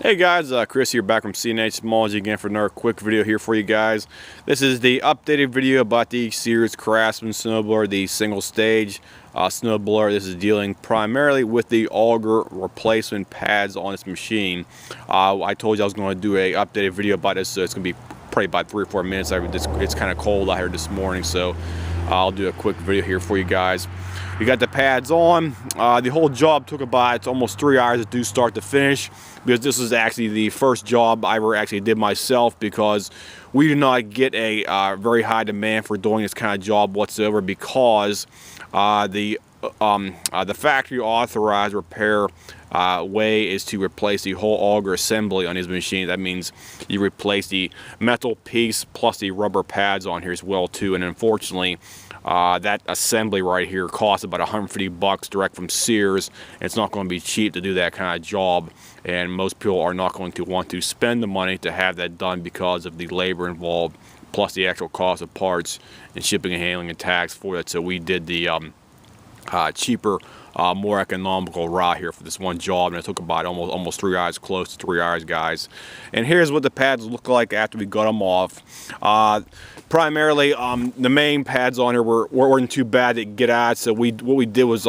Hey guys, Chris here back from C&H Smallage again for another quick video here for you guys. This is the updated video about the Sears Snowblower, the single stage snowblower. This is dealing primarily with the auger replacement pads on this machine. I told you I was going to do a updated video about this, so it's going to be probably about 3 or 4 minutes. It's kind of cold out here this morning, so I'll do a quick video here for you guys. We got the pads on. The whole job took about almost 3 hours to do start to finish, because this is actually the first job I ever actually did myself, because we do not get a very high demand for doing this kind of job whatsoever, because the factory authorized repair way is to replace the whole auger assembly on these machines. That means you replace the metal piece plus the rubber pads on here as well too. And unfortunately, that assembly right here costs about $150 direct from Sears. It's not going to be cheap to do that kind of job, and most people are not going to want to spend the money to have that done because of the labor involved, plus the actual cost of parts and shipping and handling and tax for it. So we did the cheaper, more economical route here for this one job, and it took about almost 3 hours, close to 3 hours, guys. And here's what the pads look like after we got them off. Primarily, the main pads on here weren't too bad to get out, so what we did was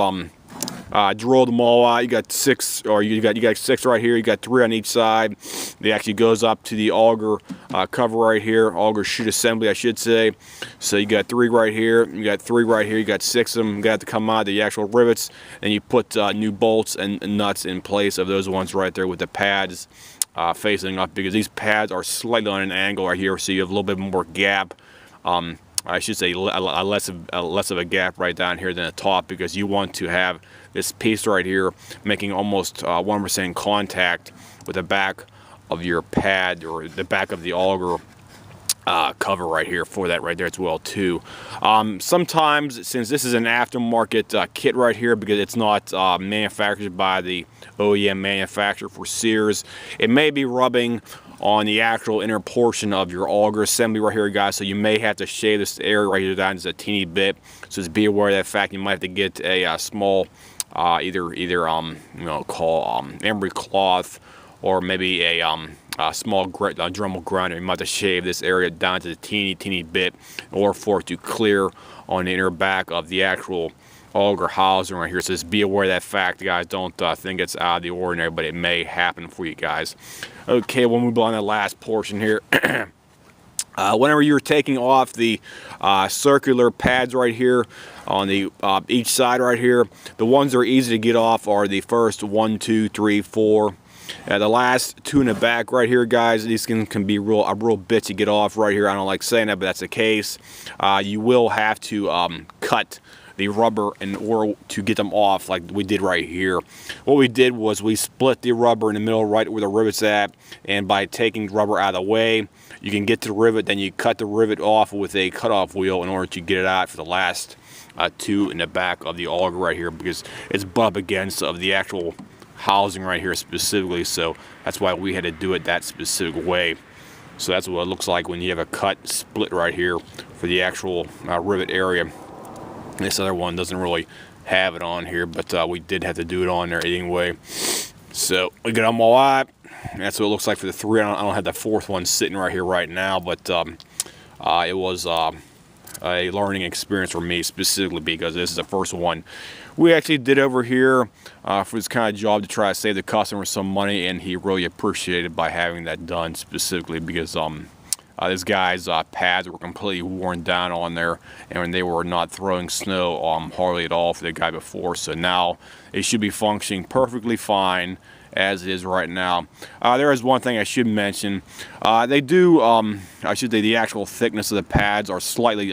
drilled them all out. You got six, or you got 6 right here. You got 3 on each side. It actually goes up to the auger cover right here, auger chute assembly, I should say. So you got 3 right here, you got 3 right here, you got 6 of them. You got to come out the actual rivets, and you put new bolts and nuts in place of those ones right there with the pads facing up, because these pads are slightly on an angle right here, so you have a little bit more gap. I should say less of a gap right down here than the top, because you want to have this piece right here making almost 1% contact with the back of your pad, or the back of the auger cover right here, for that right there as well too. Sometimes, since this is an aftermarket kit right here, because it's not manufactured by the OEM manufacturer for Sears, it may be rubbing on the actual inner portion of your auger assembly right here, guys. So you may have to shave this area right here down just a teeny bit. So just be aware of that fact. You might have to get a small either emery cloth, or maybe a small Dremel grinder. You might have to shave this area down to the teeny bit in order for it to clear on the inner back of the actual auger housing right here. So just be aware of that fact, guys. Don't think it's out of the ordinary, but it may happen for you guys. Okay, we'll move on to the last portion here. Whenever you're taking off the circular pads right here on the each side right here, the ones that are easy to get off are the first 1, 2, 3, 4. The last 2 in the back right here, guys, these can be a real bitch to get off right here. I don't like saying that, but that's the case. You will have to cut the rubber in order to get them off, like we did right here. What we did was we split the rubber in the middle right where the rivet's at, and by taking the rubber out of the way, you can get to the rivet. Then you cut the rivet off with a cutoff wheel in order to get it out for the last 2 in the back of the auger right here, because it's butt up against of the actual housing right here specifically. So that's why we had to do it that specific way. So that's what it looks like when you have a cut split right here for the actual rivet area. This other one doesn't really have it on here, but we did have to do it on there anyway. So we got them all out. That's what it looks like for the 3. I don't have the 4th one sitting right here right now, but it was a learning experience for me, specifically because this is the first one we actually did over here for this kind of job, to try to save the customer some money, and he really appreciated by having that done, specifically because this guy's pads were completely worn down on there, and they were not throwing snow hardly at all for the guy before. So now it should be functioning perfectly fine as it is right now. There is one thing I should mention. They do, I should say, the actual thickness of the pads are slightly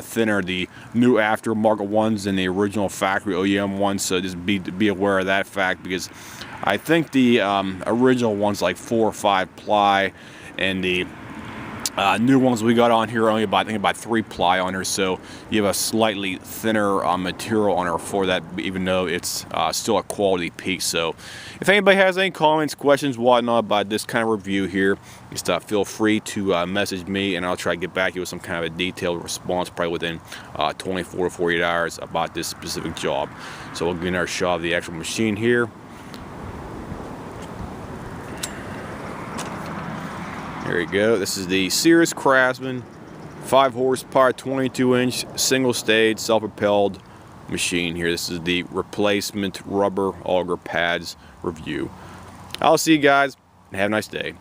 thinner, the new aftermarket ones, than the original factory OEM ones. So just be aware of that fact, because I think the original ones like 4 or 5 ply, and the new ones we got on here are only about, I think, about 3 ply on here, so you have a slightly thinner material on her for that, even though it's still a quality piece. So if anybody has any comments, questions, whatnot about this kind of review here, just feel free to message me, and I'll try to get back to you with some kind of a detailed response, probably within 24 to 48 hours about this specific job. So we'll get our shot of the actual machine here. There you go. This is the Sears Craftsman 5 horsepower 22-inch single stage self-propelled machine here. This is the replacement rubber auger pads review. I'll see you guys and have a nice day.